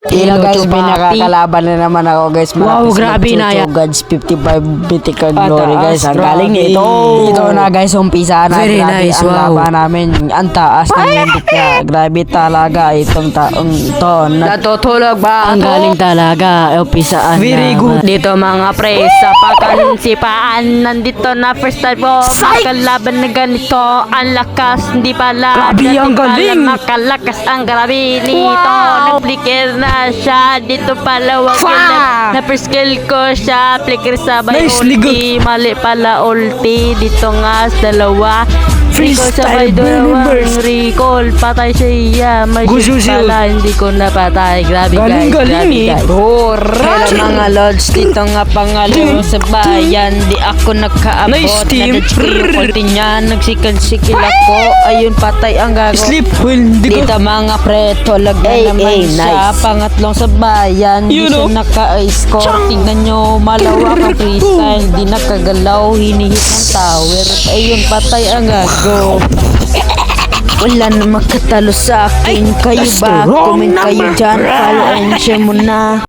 Hello guys, may nakakalaban na naman ako guys. Wow, grabe na yan. Gods 55 Mythical Glory taas, guys. Ang grabe. galing nito. Ito na guys, umpisa na. Very Grabe nice, ang wow. laban namin. Ang taas ng Mythica. Grabe talaga itong taong ito. Natutulog ba? Ang galing talaga. Upisaan Very na. good. Dito mga pre, sa pakansipaan. Nandito na first time ko. Makalaban na ganito. Ang lakas, hindi pala. Grabe, Dati ang pala galing. Makalakas ang grabe nito. Wow. Nag-flicker na siya. Dito pala wag Fwa! na first skill ko siya. Flicker sabay Nicely ulti. Mali pala ulti. Dito nga sa dalawa. Recall sabay Freestyle dalawang Burst. recall. Patay siya. May Gusto shield siya. pala. Hindi ko napatay. Grabe Galing, guys. galing Grabe eh. guys. Hello mga lords. Dito nga pangalawa sa bayan. Di ako nakaabot. Nice team. Nadadge ko yung ulti niya. Nagsikil-sikil ako. Ayun patay ang gago. Sleep well. Hindi ko. Dito mga pre, tulag na naman siya. nice. Pangatlong sa bayan, di You siya know? naka-score. Tignan nyo, malawak ang freestyle. Di nakagalaw, hinihit ng tower. Ayun, patay ang gago. Wala na makatalo sa akin. Kayo that's ba? the wrong Comment kayo number. dyan. Follow and share mo na.